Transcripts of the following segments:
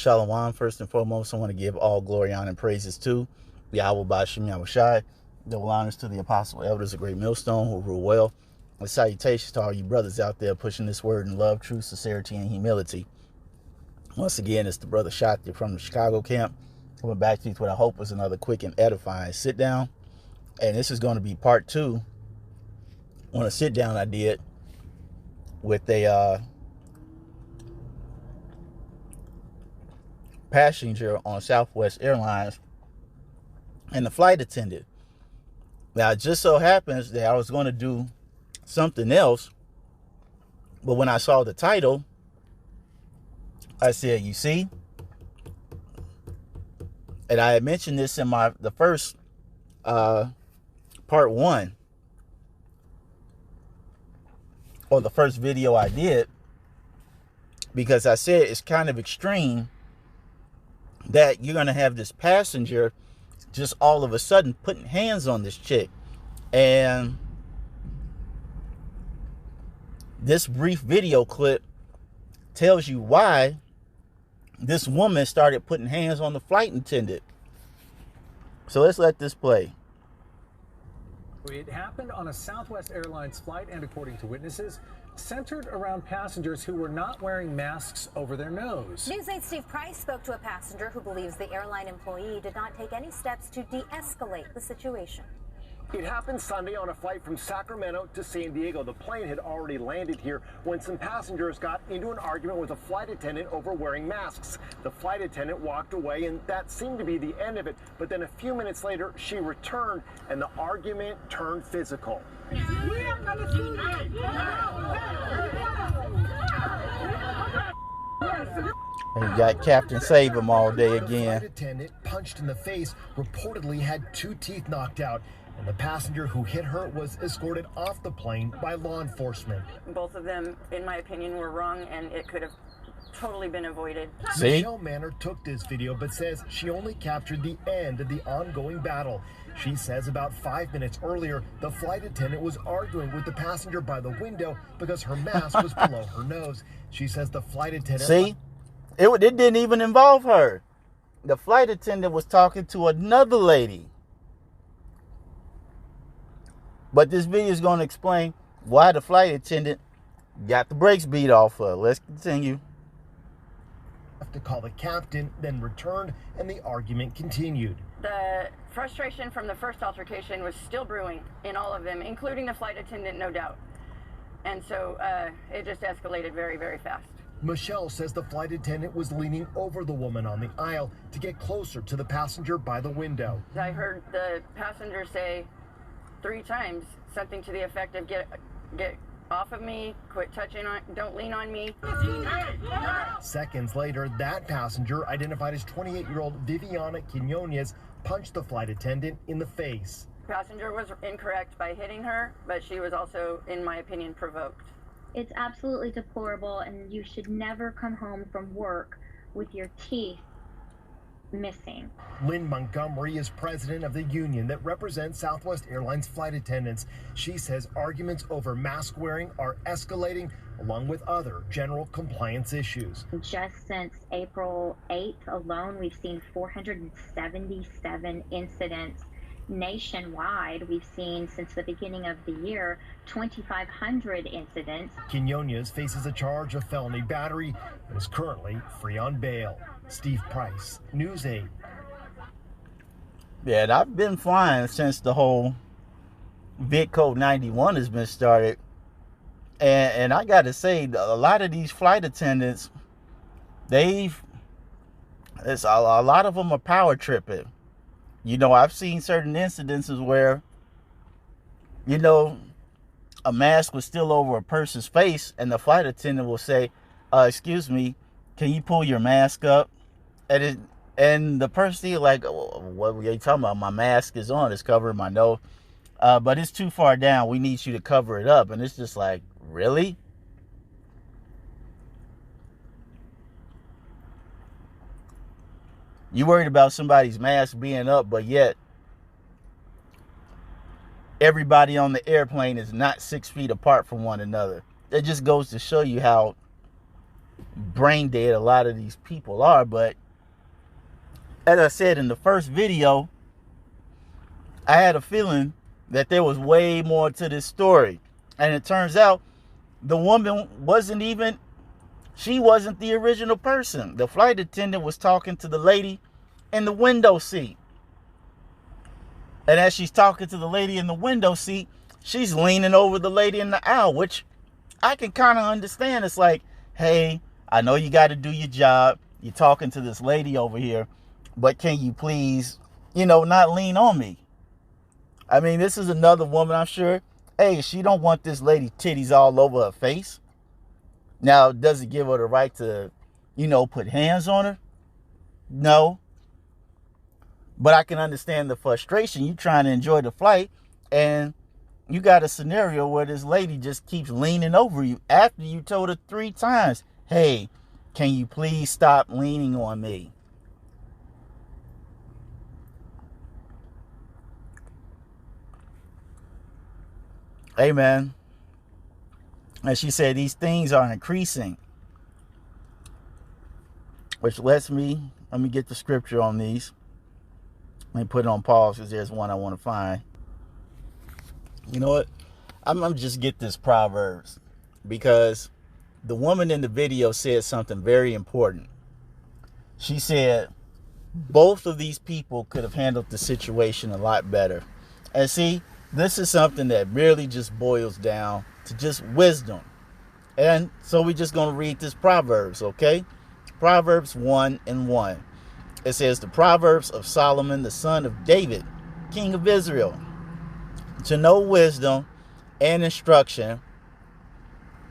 Shalom. First and foremost, I want to give all glory, honor, and praises to Yahweh Bashim Yahushai. Double honors to the apostle elders of Great Millstone who rule well. And salutations to all you brothers out there pushing this word in love, truth, sincerity, and humility. Once again, it's the brother Shakti from the Chicago camp, coming back to you with what I hope is another quick and edifying sit down. And this is going to be part 2 on a sit down I did with a passenger on Southwest Airlines and the flight attendant. Now, it just so happens that I was going to do something else, but when I saw the title, I said, you see, and I had mentioned this in the first part 1, or the first video I did, because I said it's kind of extreme that you're going to have this passenger just all of a sudden putting hands on this chick. And this brief video clip tells you why this woman started putting hands on the flight attendant. So let's let this play. It happened on a Southwest Airlines flight and, according to witnesses, centered around passengers who were not wearing masks over their nose. News 8's Steve Price spoke to a passenger who believes the airline employee did not take any steps to de-escalate the situation. It happened Sunday on a flight from Sacramento to San Diego. The plane had already landed here when some passengers got into an argument with a flight attendant over wearing masks. The flight attendant walked away, and that seemed to be the end of it. But then a few minutes later, she returned, and the argument turned physical. And you got Captain Save 'em all day The again. flight attendant, punched in the face, reportedly had 2 teeth knocked out, and the passenger who hit her was escorted off the plane by law enforcement. Both of them, in my opinion, were wrong, and it could have totally been avoided. See? Michelle Manor took this video, but says she only captured the end of the ongoing battle. She says about 5 minutes earlier, the flight attendant was arguing with the passenger by the window because her mask was below her nose. She says the flight attendant... See? It didn't even involve her. The flight attendant was talking to another lady. But this video is going to explain why the flight attendant got the brakes beat off her. Let's continue. To call the captain, then returned, and the argument continued. The frustration from the first altercation was still brewing in all of them, including the flight attendant, no doubt. And so it just escalated very, very fast. Michelle says the flight attendant was leaning over the woman on the aisle to get closer to the passenger by the window. I heard the passenger say 3 times something to the effect of get off of me, quit touching on, don't lean on me. Seconds later, that passenger, identified as 28-year-old Viviana Quinones, punched the flight attendant in the face. Passenger was incorrect by hitting her, but she was also, in my opinion, provoked. It's absolutely deplorable, and you should never come home from work with your teeth missing. Lynn Montgomery is president of the union that represents Southwest Airlines flight attendants. She says arguments over mask wearing are escalating, along with other general compliance issues. Just since April 8th alone, we've seen 477 incidents. Nationwide, we've seen since the beginning of the year 2,500 incidents. Quinones faces a charge of felony battery and is currently free on bail. Steve Price, News 8. Yeah, and I've been flying since the whole Vic Code 91 has been started. And I got to say, a lot of these flight attendants, a lot of them are power tripping. You know, I've seen certain incidences where, you know, a mask was still over a person's face and the flight attendant will say, excuse me, can you pull your mask up? And the person like, what were you talking about? My mask is on, it's covering my nose. But it's too far down. We need you to cover it up. And it's just like, really? You worried about somebody's mask being up, but yet everybody on the airplane is not 6 feet apart from one another. It just goes to show you how brain dead a lot of these people are. But as I said in the first video, I had a feeling that there was way more to this story. And it turns out the woman wasn't the original person. The flight attendant was talking to the lady in the window seat. And as she's talking to the lady in the window seat, she's leaning over the lady in the aisle, which I can kind of understand. It's like, hey, I know you got to do your job. You're talking to this lady over here, but can you please, not lean on me? I mean, this is another woman, I'm sure. Hey, she don't want this lady titties all over her face. Now, does it give her the right to, put hands on her? No. But I can understand the frustration. You trying to enjoy the flight, and you got a scenario where this lady just keeps leaning over you after you told her 3 times, hey, can you please stop leaning on me? Amen. And she said these things are increasing, which let me get the scripture on these. Let me put it on pause because there's one I want to find. You know what? I'm going to just get this Proverbs, because the woman in the video said something very important. She said both of these people could have handled the situation a lot better. And see, this is something that really just boils down to just wisdom. And so we're just going to read this Proverbs, okay? Proverbs 1:1. It says, the Proverbs of Solomon, the son of David, king of Israel, to know wisdom and instruction,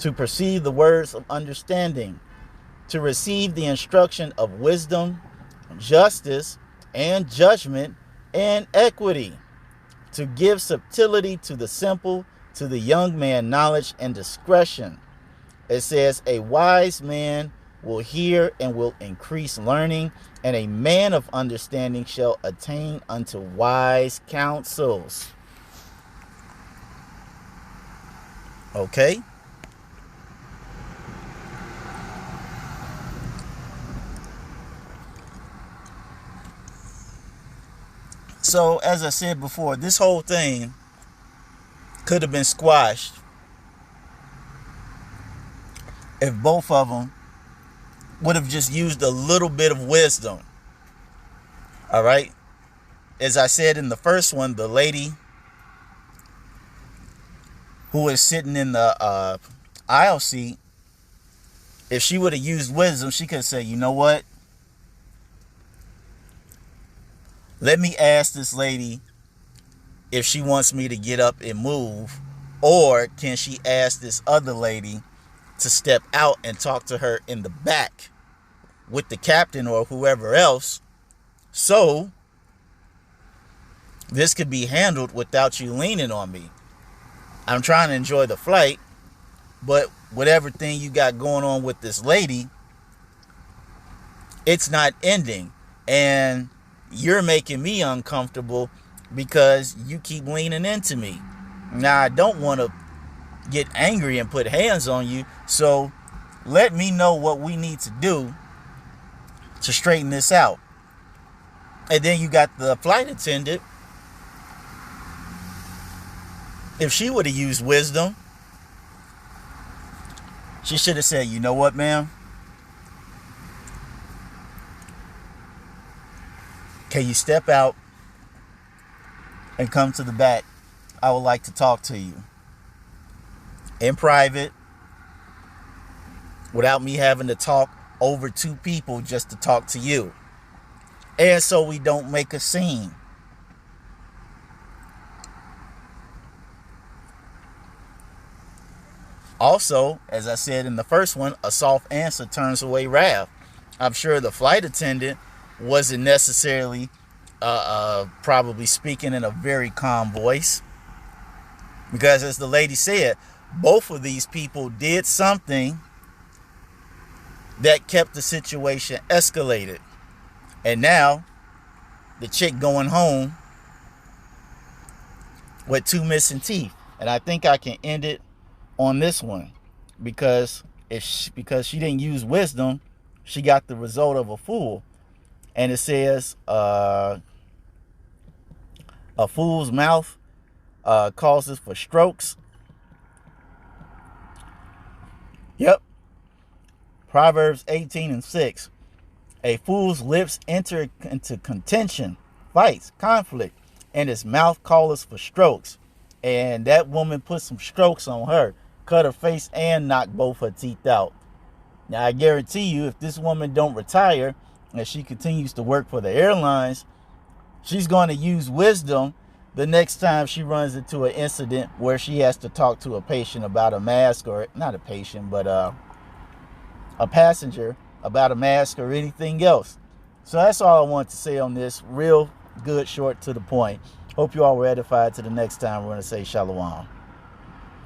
to perceive the words of understanding, to receive the instruction of wisdom, justice, and judgment, and equity, to give subtlety to the simple, to the young man knowledge and discretion. It says, a wise man will hear and will increase learning, and a man of understanding shall attain unto wise counsels. Okay? So, as I said before, this whole thing could have been squashed if both of them would have just used a little bit of wisdom. All right? As I said in the first one, the lady who is sitting in the aisle seat, if she would have used wisdom, she could say, you know what? Let me ask this lady if she wants me to get up and move, or can she ask this other lady to step out and talk to her in the back with the captain or whoever else, so this could be handled without you leaning on me. I'm trying to enjoy the flight, but whatever thing you got going on with this lady, it's not ending, and you're making me uncomfortable because you keep leaning into me. Now, I don't want to get angry and put hands on you, so let me know what we need to do to straighten this out. And then you got the flight attendant. If she would have used wisdom, she should have said, you know what, ma'am? Can you step out and come to the back? I would like to talk to you in private, without me having to talk over 2 people just to talk to you. And so we don't make a scene. Also, as I said in the first one, a soft answer turns away wrath. I'm sure the flight attendant wasn't necessarily probably speaking in a very calm voice, because as the lady said, both of these people did something that kept the situation escalated. And now the chick going home with 2 missing teeth. And I think I can end it on this one, because because she didn't use wisdom, she got the result of a fool. And it says, a fool's mouth causes for strokes. Yep. Proverbs 18:6. A fool's lips enter into contention, fights, conflict, and his mouth calleth for strokes. And that woman put some strokes on her, cut her face and knocked both her teeth out. Now I guarantee you, if this woman don't retire and she continues to work for the airlines, she's going to use wisdom the next time she runs into an incident where she has to talk to a patient about a mask, or not a patient, but a passenger about a mask or anything else. So that's all I want to say on this. Real good, short, to the point. Hope you all were edified. To the next time, we're going to say shalom.